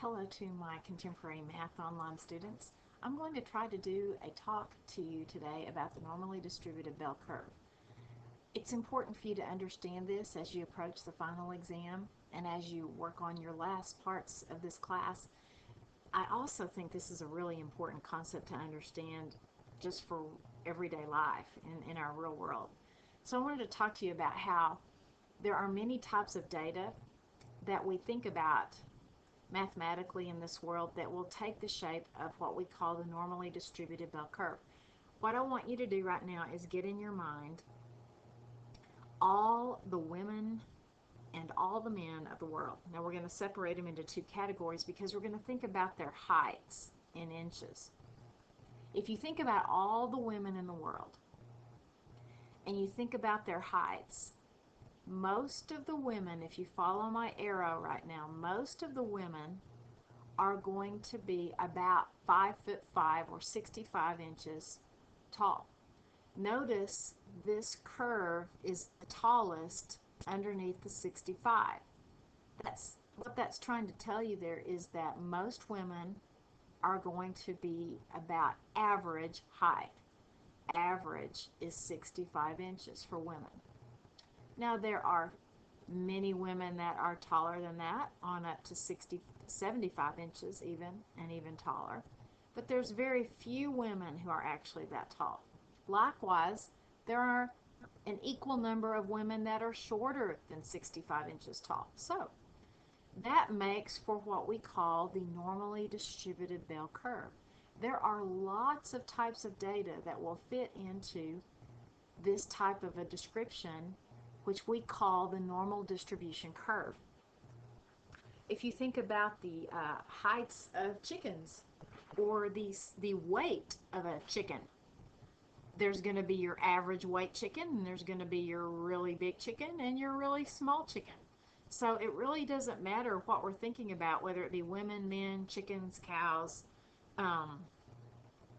Hello to my contemporary math online students. I'm going to try to do a talk to you today about the normally distributed bell curve. It's important for you to understand this as you approach the final exam and as you work on your last parts of this class. I also think this is a really important concept to understand just for everyday life in our real world. So I wanted to talk to you about how there are many types of data that we think about mathematically in this world that will take the shape of what we call the normally distributed bell curve. What I want you to do right now is get in your mind all the women and all the men of the world. Now we're going to separate them into two categories because we're going to think about their heights in inches. If you think about all the women in the world and you think about their heights, most of the women, if you follow my arrow right now, most of the women are going to be about 5'5" or 65 inches tall. Notice this curve is the tallest underneath the 65. What that's trying to tell you there is that most women are going to be about average height. Average is 65 inches for women. Now there are many women that are taller than that, on up to 60, 75 inches even, and even taller. But there's very few women who are actually that tall. Likewise, there are an equal number of women that are shorter than 65 inches tall. So that makes for what we call the normally distributed bell curve. There are lots of types of data that will fit into this type of a description, which we call the normal distribution curve. If you think about the heights of chickens or the weight of a chicken, there's going to be your average weight chicken, and there's going to be your really big chicken and your really small chicken. So it really doesn't matter what we're thinking about, whether it be women, men, chickens, cows,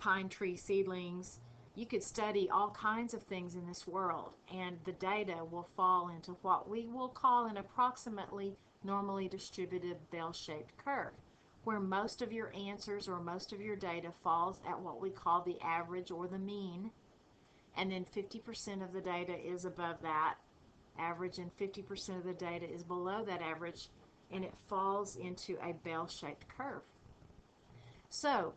pine tree seedlings. You could study all kinds of things in this world, and the data will fall into what we will call an approximately normally distributed bell-shaped curve, where most of your answers or most of your data falls at what we call the average or the mean, and then 50% of the data is above that average and 50% of the data is below that average, and it falls into a bell-shaped curve. So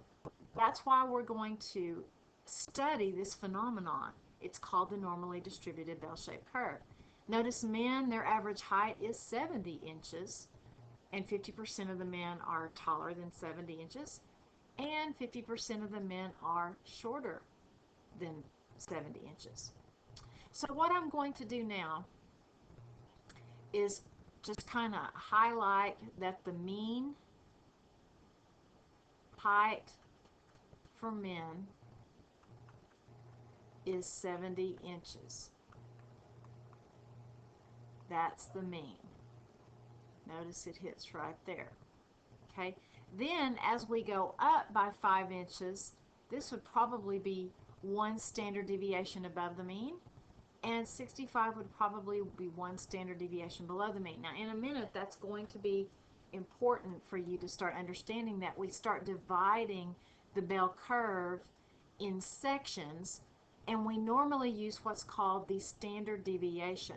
that's why we're going to study this phenomenon. It's called the normally distributed bell-shaped curve. Notice men, their average height is 70 inches, and 50% of the men are taller than 70 inches, and 50% of the men are shorter than 70 inches. So what I'm going to do now is just kind of highlight that the mean height for men is 70 inches. That's the mean. Notice it hits right there. Okay. Then as we go up by 5 inches, this would probably be one standard deviation above the mean, and 65 would probably be one standard deviation below the mean. Now in a minute, that's going to be important for you to start understanding that we start dividing the bell curve in sections, and we normally use what's called the standard deviation.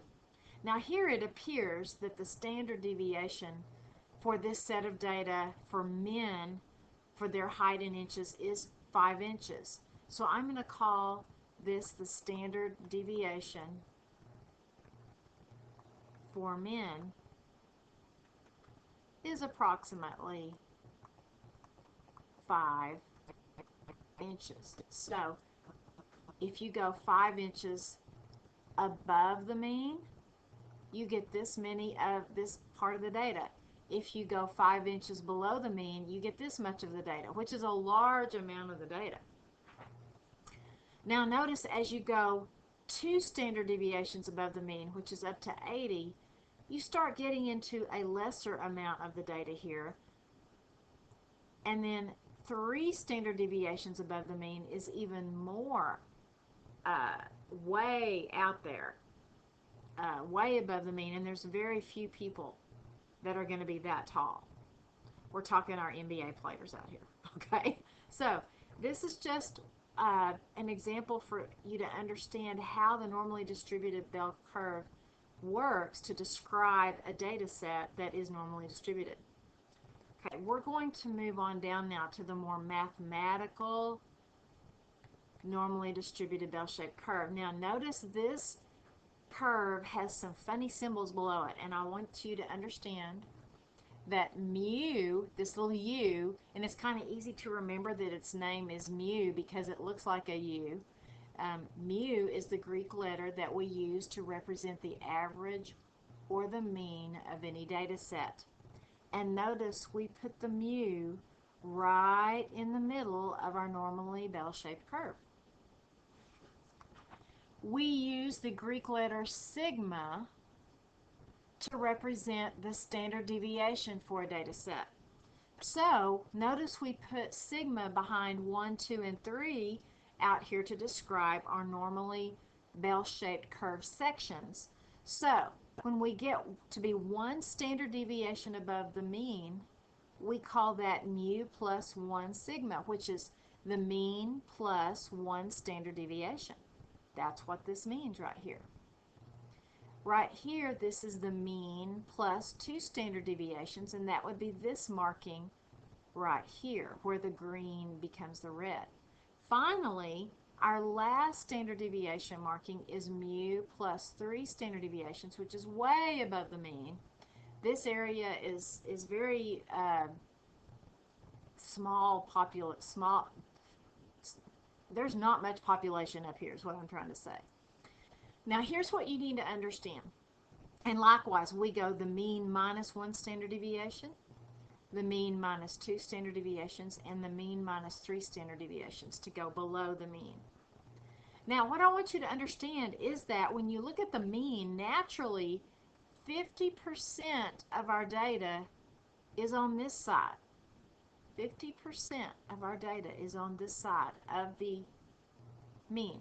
Now here it appears that the standard deviation for this set of data for men for their height in inches is 5 inches. So I'm going to call this the standard deviation for men is approximately 5 inches. So if you go 5 inches above the mean, you get this many of this part of the data. If you go 5 inches below the mean, you get this much of the data, which is a large amount of the data. Now notice as you go 2 standard deviations above the mean, which is up to 80, you start getting into a lesser amount of the data here. And then 3 standard deviations above the mean is even more way out there, way above the mean, and there's very few people that are going to be that tall. We're talking our NBA players out here, okay? So this is just an example for you to understand how the normally distributed bell curve works to describe a data set that is normally distributed. Okay, we're going to move on down now to the more mathematical normally distributed bell-shaped curve. Now notice this curve has some funny symbols below it, and I want you to understand that mu, this little u, and it's kind of easy to remember that its name is mu because it looks like a u. Mu is the Greek letter that we use to represent the average or the mean of any data set. And notice we put the mu right in the middle of our normally bell-shaped curve. We use the Greek letter sigma to represent the standard deviation for a data set. So notice we put sigma behind 1, 2, and 3 out here to describe our normally bell-shaped curve sections. So when we get to be one standard deviation above the mean, we call that mu plus 1 sigma, which is the mean plus 1 standard deviation. That's what this means right here. Right here, this is the mean plus 2 standard deviations, and that would be this marking right here, where the green becomes the red. Finally, our last standard deviation marking is mu plus 3 standard deviations, which is way above the mean. This area is very small. There's not much population up here is what I'm trying to say. Now here's what you need to understand. And likewise, we go the mean minus 1 standard deviation, the mean minus 2 standard deviations, and the mean minus 3 standard deviations to go below the mean. Now what I want you to understand is that when you look at the mean, naturally 50% of our data is on this side. 50% of our data is on this side of the mean.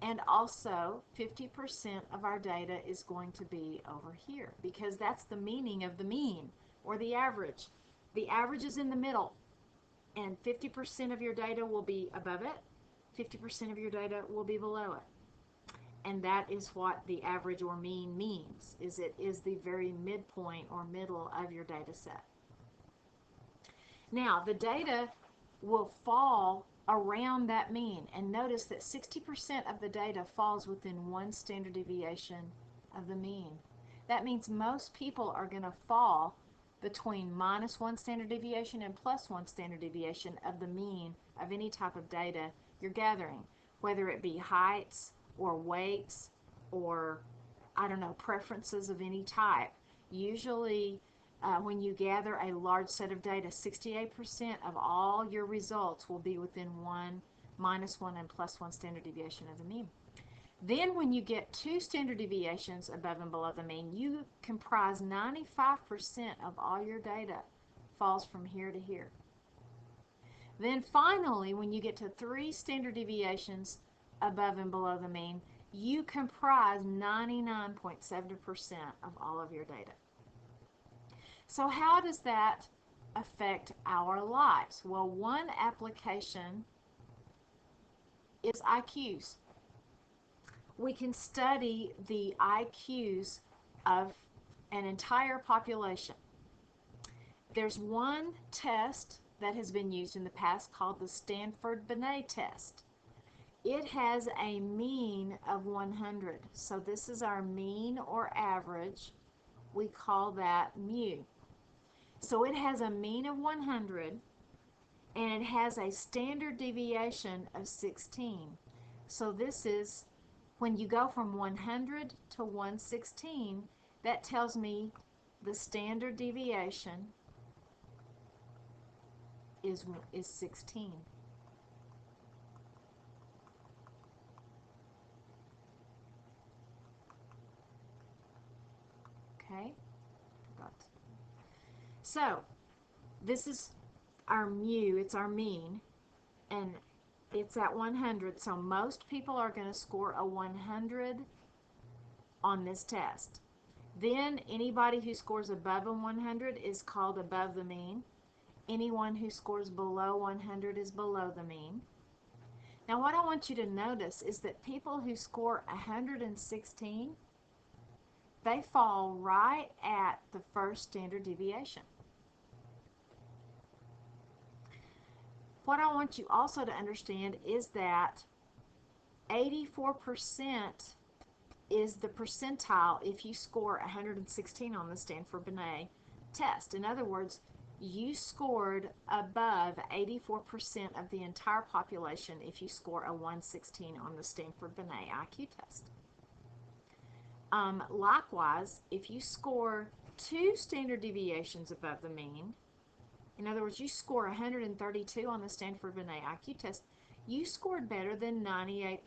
And also 50% of our data is going to be over here because that's the meaning of the mean or the average. The average is in the middle, and 50% of your data will be above it, 50% of your data will be below it. And that is what the average or mean means, is it is the very midpoint or middle of your data set. Now the data will fall around that mean, and notice that 60% of the data falls within 1 standard deviation of the mean. That means most people are going to fall between minus 1 standard deviation and plus 1 standard deviation of the mean of any type of data you're gathering, whether it be heights or weights or, I don't know, preferences of any type. Usually when you gather a large set of data, 68% of all your results will be within minus 1 and plus 1 standard deviation of the mean. Then when you get 2 standard deviations above and below the mean, you comprise 95% of all your data falls from here to here. Then finally, when you get to 3 standard deviations above and below the mean, you comprise 99.7% of all of your data. So how does that affect our lives? Well, one application is IQs. We can study the IQs of an entire population. There's one test that has been used in the past called the Stanford-Binet test. It has a mean of 100. So this is our mean or average. We call that mu. So it has a mean of 100 and it has a standard deviation of 16. So this is, when you go from 100 to 116, that tells me the standard deviation is 16. Okay? So this is our mu, it's our mean, and it's at 100. So most people are going to score a 100 on this test. Then anybody who scores above a 100 is called above the mean. Anyone who scores below 100 is below the mean. Now what I want you to notice is that people who score 116, they fall right at the first standard deviation. What I want you also to understand is that 84% is the percentile if you score 116 on the Stanford-Binet test. In other words, you scored above 84% of the entire population if you score a 116 on the Stanford-Binet IQ test. Likewise, if you score 2 standard deviations above the mean, in other words, you score 132 on the Stanford-Binet IQ test, you scored better than 98%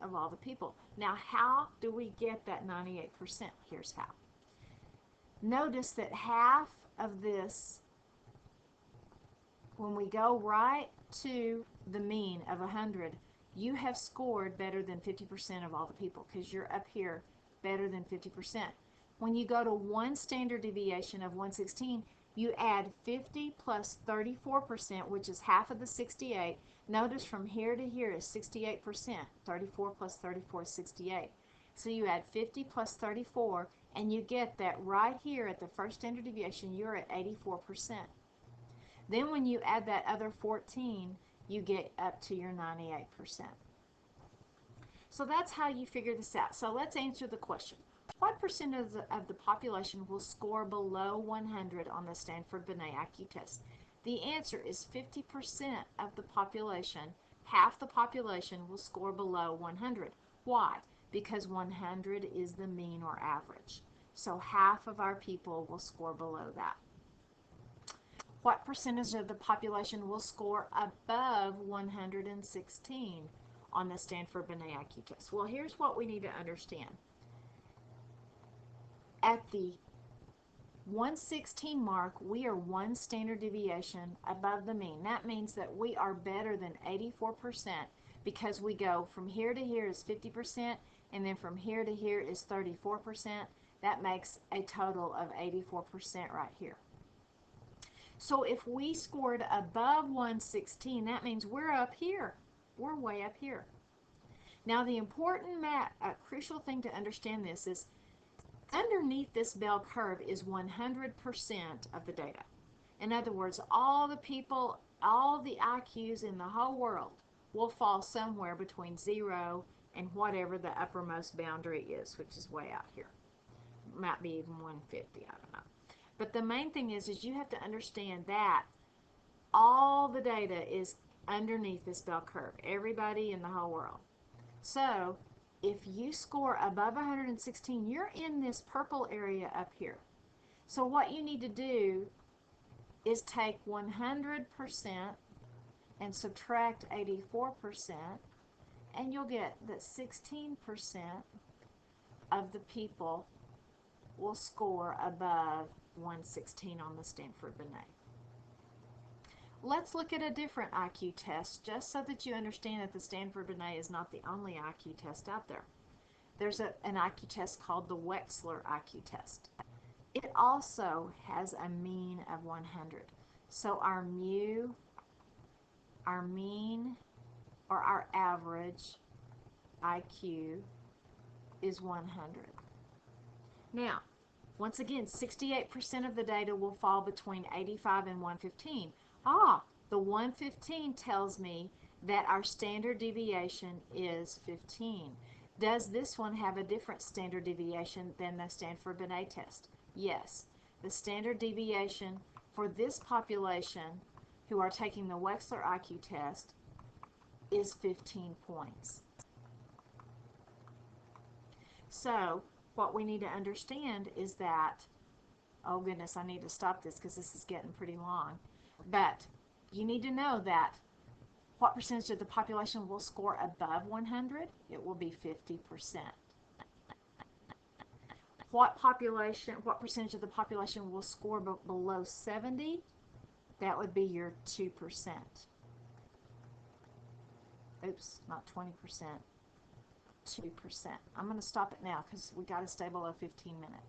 of all the people. Now, how do we get that 98%? Here's how. Notice that half of this, when we go right to the mean of 100, you have scored better than 50% of all the people because you're up here better than 50%. When you go to 1 standard deviation of 116, you add 50 plus 34%, which is half of the 68. Notice from here to here is 68%. 34 plus 34 is 68. So you add 50 plus 34, and you get that right here at the first standard deviation, you're at 84%. Then when you add that other 14, you get up to your 98%. So that's how you figure this out. So let's answer the question. What percent of the population will score below 100 on the Stanford-Binet IQ test? The answer is 50% of the population, half the population, will score below 100. Why? Because 100 is the mean or average. So half of our people will score below that. What percentage of the population will score above 116 on the Stanford-Binet IQ test? Well, here's what we need to understand. At the 116 mark, we are 1 standard deviation above the mean. That means that we are better than 84% because we go from here to here is 50%, and then from here to here is 34%. That makes a total of 84% right here. So if we scored above 116, that means we're up here. We're way up here. Now the important, crucial thing to understand this is underneath this bell curve is 100% of the data. In other words, all the people, all the IQs in the whole world will fall somewhere between 0 and whatever the uppermost boundary is, which is way out here. Might be even 150, I don't know. But the main thing is you have to understand that all the data is underneath this bell curve. Everybody in the whole world. So if you score above 116, you're in this purple area up here. So what you need to do is take 100% and subtract 84%, and you'll get that 16% of the people will score above 116 on the Stanford-Binet. Let's look at a different IQ test just so that you understand that the Stanford-Binet is not the only IQ test out there. There's an IQ test called the Wechsler IQ test. It also has a mean of 100. So our mu, our mean, or our average IQ is 100. Now, once again, 68% of the data will fall between 85 and 115. The 115 tells me that our standard deviation is 15. Does this one have a different standard deviation than the Stanford-Binet test? Yes. The standard deviation for this population who are taking the Wechsler IQ test is 15 points. So what we need to understand is that, oh goodness, I need to stop this because this is getting pretty long. But you need to know that what percentage of the population will score above 100? It will be 50%. What percentage of the population will score below 70? That would be your 2%. Oops, not 20%. 2%. I'm going to stop it now because we got to stay below 15 minutes.